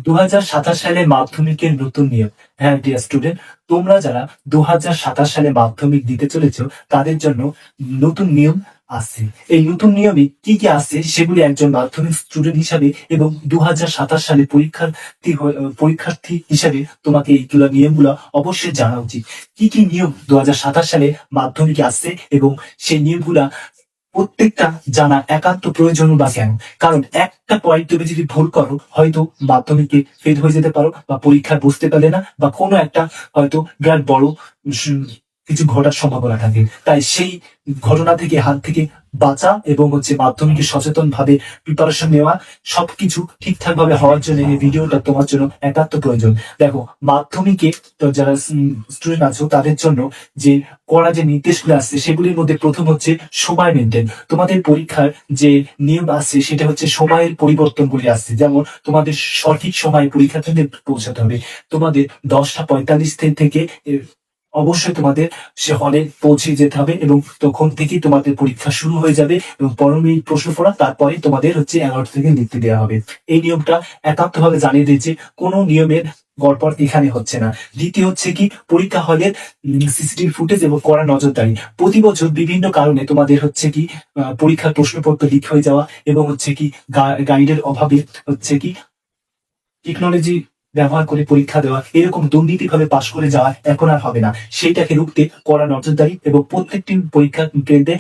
2027 সালে মাধ্যমিকের নতুন নিয়ম। হ্যাঁ ডিয়ার স্টুডেন্ট, তোমরা যারা 2027 সালে মাধ্যমিক দিতে চলেছ তাদের জন্য নতুন নিয়ম আসছে। এই নতুন নিয়মে কি কি আসছে সেগুলি একজন মাধ্যমিক স্টুডেন্ট হিসাবে এবং 2027 সালে পরীক্ষার্থী হিসাবে তোমাকে এইগুলো নিয়মগুলো অবশ্যই জানা উচিত। কি কি নিয়ম 2027 সালে মাধ্যমিকে আসছে এবং সেই নিয়মগুলা প্রত্যেকটা জানা একান্ত প্রয়োজন বা কেন? কারণ একটা পয়েন্ট তুমি যদি ভুল করো, হয়তো মাধ্যমিকে ফেল হয়ে যেতে পারো, বা পরীক্ষায় বসতে পারলে না, বা কোনো একটা হয়তো বিরাট বড় কিছু ঘটার সম্ভাবনা থাকে। তাই সেই ঘটনা থেকে হাত থেকে বাঁচা এবং মাধ্যমিকে সচেতন ভাবে প্রিপারেশন নেওয়া, সবকিছু ঠিকঠাক ভাবে হওয়ার জন্য এই ভিডিওটা তোমার জন্য একান্ত প্রয়োজন। দেখো, মাধ্যমিকে তো যারা স্টুডেন্ট আছো তাদের জন্য যে করা যে নির্দেশগুলো আসছে সেগুলির মধ্যে প্রথম হচ্ছে সময় মেনটেন। তোমাদের পরীক্ষার যে নিয়ম আসছে সেটা হচ্ছে সময়ের পরিবর্তনগুলি আসছে। যেমন তোমাদের সঠিক সময়ে পরীক্ষা কেন্দ্রে পৌঁছাতে হবে। তোমাদের 10টা 45 থেকে অবশ্যই তোমাদের সে হলে পৌঁছে যেতে হবে, এবং তখন থেকেই তোমাদের পরীক্ষা শুরু হয়ে যাবে এবং 15 মিনিট প্রশ্ন পড়া, তারপরে তোমাদের 11টা থেকে লিখতে দেওয়া হবে। এই নিয়মটা একান্ত ভাবে জানিয়ে দিয়েছে, কোনো নিয়মের গড়পড় এখানে হচ্ছে না। দ্বিতীয় হচ্ছে কি, পরীক্ষা হলের সিসিটিভি ফুটেজ এবং কড়া নজরদারি। প্রতি বছর বিভিন্ন কারণে তোমাদের পরীক্ষার প্রশ্নপত্র লিক হয়ে যাওয়া এবং গাইডের অভাবে টেকনোলজি ব্যবহার করে পরীক্ষা দেওয়া, এরকম দুর্নীতি ভাবে পাশ করে যাওয়া এখন আর হবে না। সেইটাকে রুখতে কড়া নজরদারি এবং প্রত্যেকটি পরীক্ষা কেন্দ্রে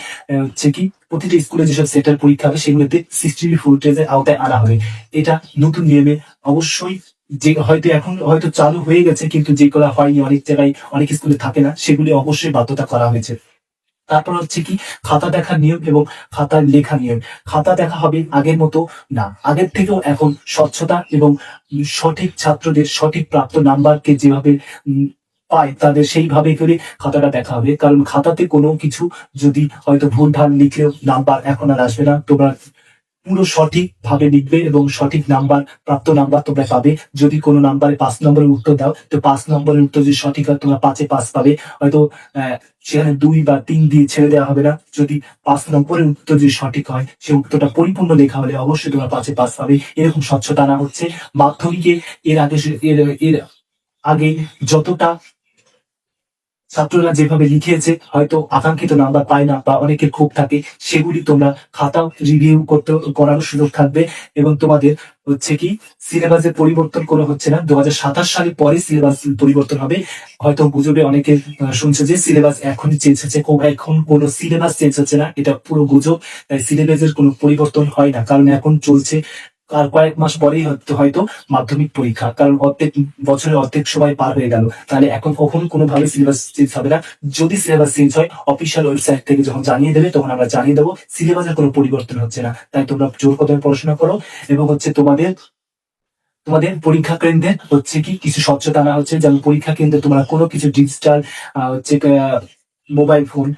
প্রতিটি স্কুলে যেসব সেন্টার পরীক্ষা হবে সেগুলোতে সিসিটিভি ফুটেজের আওতায় আনা হবে। এটা নতুন নিয়মে অবশ্যই, যে হয়তো এখন হয়তো চালু হয়ে গেছে, কিন্তু যেগুলো হয়নি, অনেক জায়গায় অনেক স্কুলে থাকে না, সেগুলি অবশ্যই বাধ্যতা করা হয়েছে। তারপর খাতা দেখার নিয়ম এবং খাতার লেখা নিয়ম। খাতা দেখা হবে আগের মতো না, আগের থেকেও এখন স্বচ্ছতা এবং সঠিক ছাত্রদের সঠিক প্রাপ্ত নাম্বারকে যেভাবে পায় তাদের সেইভাবে করে খাতাটা দেখা হবে। কারণ খাতাতে কোনো কিছু যদি হয়তো ভুল ভাল লিখলেও নাম্বার এখন আর আসবে না। তোমরা পুরো সঠিক ভাবে লিখবে এবং সঠিক নাম্বার, প্রাপ্ত নাম্বার তোমরা পাবে। যদি কোনো নাম্বারে 5 নম্বরের উত্তর দাও, তো 5 নম্বরের উত্তর যদি সঠিক হয় তোমরা 5-এ 5 পাবে। হয়তো সেখানে 2 বা 3 দিয়ে ছেড়ে দেওয়া হবে না। যদি 5 নম্বরের উত্তর যদি সঠিক হয়, সেই উত্তরটা পরিপূর্ণ লেখা হলে অবশ্যই তোমরা 5-এ 5 পাবে। এরকম স্বচ্ছতা আনা হচ্ছে মাধ্যমিকে। এর আগে যতটা ছাত্ররা যেভাবে লিখিয়েছে হয়তো আকাঙ্ক্ষিত নাম্বার পায় না বা অনেকের ক্ষোভ থাকে, সেগুলি তোমরা খাতা রিভিউ করার সুযোগ থাকবে। এবং তোমাদের সিলেবাসের পরিবর্তন করা হচ্ছে না। 2027 সালের পরে সিলেবাস পরিবর্তন হবে। হয়তো গুজবে অনেকে শুনছে যে সিলেবাস এখনই চেঞ্জ হচ্ছে। এখন কোনো সিলেবাস চেঞ্জ হচ্ছে না, এটা পুরো গুজব। তাই সিলেবাসের কোনো পরিবর্তন হয় না, কারণ এখন চলছে। আর কয়েক মাস পরেই হয়তো মাধ্যমিক পরীক্ষা, কারণ বছরের অর্ধেক সময় পার হয়ে গেল। তাহলে এখন কখনো কোনোভাবে সিলেবাস চেঞ্জ হবে না। যদি সিলেবাস চেঞ্জ হয়, অফিসিয়াল ওয়েবসাইট থেকে যখন জানিয়ে দেবে তখন আমরা জানিয়ে দেবো। সিলেবাসের কোনো পরিবর্তন হচ্ছে না। তাই তোমরা জোর কদমে পড়াশোনা করো এবং তোমাদের তোমাদের পরীক্ষা কেন্দ্রে কিছু স্বচ্ছতা আনা হচ্ছে। যেমন পরীক্ষা কেন্দ্রে তোমরা কোনো কিছু digital mobile phone,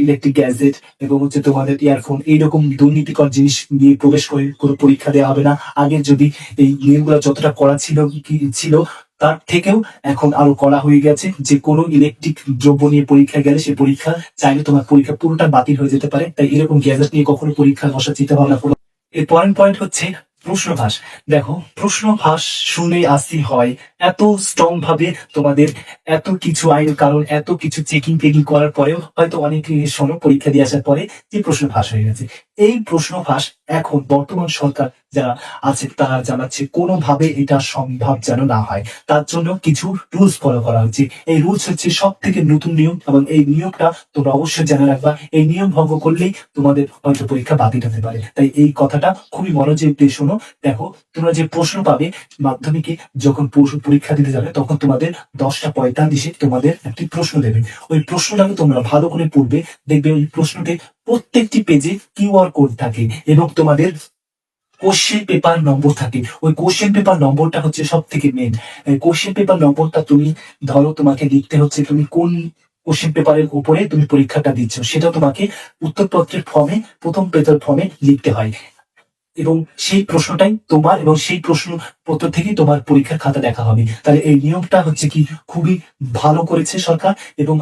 electric gadget এবং তোমাদের ইয়ারফোন, এইরকম দুর্নীতিকর জিনিস নিয়ে প্রবেশ করে কোনো পরীক্ষা দেওয়া হবে না। আগে যদি এই নিয়মগুলো যতটা করা ছিল তার থেকেও এখন আরো করা হয়ে গেছে, যে কোনো ইলেকট্রিক দ্রব্য নিয়ে পরীক্ষা গেলে সেই পরীক্ষা চাইলে তোমার পরীক্ষা পুরোটা বাতিল হয়ে যেতে পারে। তাই এরকম গ্যাজেট নিয়ে কখনো পরীক্ষা বসার চিন্তা ভাবনা করো। এর পয়েন্ট হচ্ছে প্রশ্নভাস। দেখো, প্রশ্নভাস শুনে আসি হয় এত স্ট্রং ভাবে তোমাদের এত কিছু আইন কারণ, এত কিছু চেকিং করার পরেও হয়তো অনেকে শোনো পরীক্ষা দিয়ে আসার পরে যে প্রশ্ন ফাঁস হয়ে গেছে। এই প্রশ্ন ফাঁস এখন বর্তমান সরকার যারা আছে তারা জানাচ্ছে কোনোভাবে এটা সম্ভব যেন না হয়। তার জন্য কিছু রুলস ফলো করা হচ্ছে। এই রুলস হচ্ছে সব থেকে নতুন নিয়ম, এবং এই নিয়মটা তোমরা অবশ্যই জেনে রাখবা। এই নিয়ম ভঙ্গ করলেই তোমাদের হয়তো পরীক্ষা বাতিল হতে পারে। তাই এই কথাটা খুবই মনোযোগ দিয়ে শোনো। দেখো, তোমরা যে প্রশ্ন পাবে মাধ্যমিকে যখন পরীক্ষা দিতে যাবে, তখন তোমাদের 10টা 45-এ তোমাদের একটি প্রশ্ন দেবে। ওই প্রশ্নটাকে তোমরা ভালো করে পড়বে। দেখবে ওই প্রশ্নতে প্রত্যেকটি পেজে কিউআর কোড থাকে এবং তোমাদের কোশ্চেন পেপার নম্বর থাকে। ওই কোশ্চেন পেপার নম্বরটা হচ্ছে সব থেকে মেন। কোশ্চেন পেপার নম্বরটা তুমি ধরো তোমাকে লিখতে হচ্ছে তুমি কোন কোশ্চেন পেপারের উপরে তুমি পরীক্ষাটা দিচ্ছ, সেটা তোমাকে উত্তরপত্রের ফর্মে, প্রথম পেপার ফর্মে লিখতে হয়। এবং সেই প্রশ্নটাই তোমার, এবং সেই প্রশ্ন পত্র থেকেই তোমার পরীক্ষার খাতা দেখা হবে। তাহলে এই নিয়মটা খুবই ভালো করেছে সরকার। এবং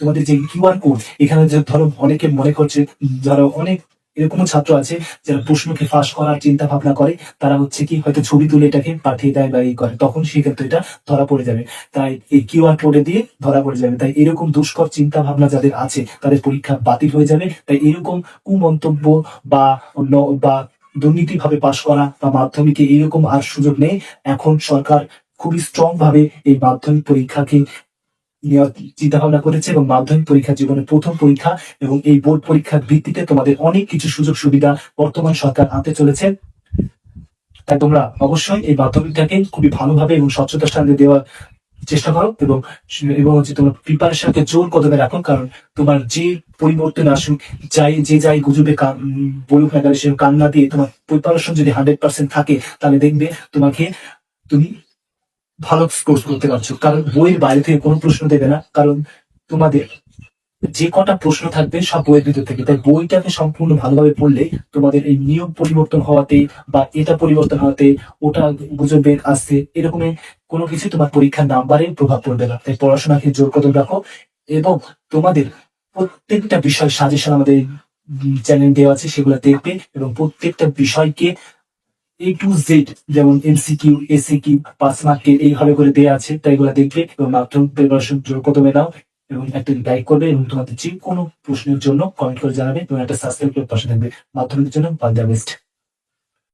তোমাদের যে কিউআর কোড, এখানে যে ধরো অনেকে মনে করছে, ধরো অনেক এরকমও ছাত্র আছে যারা প্রশ্নকে ফাঁস করার চিন্তা ভাবনা করে, তারা হচ্ছে কি হয়তো ছবি তুলে এটাকে পাঠিয়ে দেয় বা এই করে, তখন সেক্ষেত্রে এটা ধরা পড়ে যাবে। তাই এই কিউআর কোডে দিয়ে ধরা পড়ে যাবে। তাই এরকম দুষ্কর চিন্তা ভাবনা যাদের আছে তাদের পরীক্ষা বাতিল হয়ে যাবে। তাই এরকম কুমন্তব্য বা বা দুর্নীতিভাবে পাশ করা বা মাধ্যমিকে এরকম আর সুযোগ নেই। এখন সরকার খুবই স্ট্রং ভাবে এই মাধ্যমিক পরীক্ষাকে নেওয়ার চিন্তা ভাবনা করেছে, এবং মাধ্যমিক পরীক্ষা জীবনের প্রথম পরীক্ষা, এবং এই বোর্ড পরীক্ষার ভিত্তিতে তোমাদের অনেক কিছু সুযোগ সুবিধা বর্তমান সরকার আনতে চলেছে। তাই তোমরা অবশ্যই এই মাধ্যমিকটাকে খুবই ভালোভাবে এবং স্বচ্ছতার সঙ্গে দেওয়ার চেষ্টা করো, এবং এবং হচ্ছে তোমার প্রিপারেশনকে জোর কদমে রাখো। কারণ তোমার যে পরিবর্তন আসুক, যাই গুজবে বলুক না কেন, সে কান না দিয়ে তোমার প্রিপারেশন যদি 100% থাকে, তাহলে দেখবে তুমি ভালো স্কোর করতে পারছো। কারণ বইয়ের বাইরে থেকে কোনো প্রশ্ন দেবে না, কারণ তোমাদের যে কটা প্রশ্ন থাকবে সব বইয়ের ভিতর থেকে। তাই বইটাকে সম্পূর্ণ ভালোভাবে পড়লে তোমাদের এই নিয়ম পরিবর্তন হওয়াতে বা এটা পরিবর্তন হওয়াতে ওটা গুজবে আসছে এরকম কোনো কিছু তোমার পরীক্ষার নাম্বারে প্রভাব পড়বে না। তাই পড়াশোনাকে জোর কদম রাখো, এবং তোমাদের প্রত্যেকটা বিষয় সাজেশন আমাদের চ্যানেল দেওয়া আছে, সেগুলো দেখবে, এবং প্রত্যেকটা বিষয়কে A to Z, যেমন MCQ, SCQ, 5 মার্কের এইভাবে করে দেওয়া আছে। তাই এগুলো দেখবে এবং মাধ্যমিক প্রিপারেশন জোর কদমে নাও, এবং একটা লাইক করবে, এবং তোমাদের যে কোনো প্রশ্নের জন্য কমেন্ট করে জানাবে, এবং একটা সাবস্ক্রাইব করে পাশে থাকবে। মাধ্যমিকের জন্য অল দ্য বেস্ট।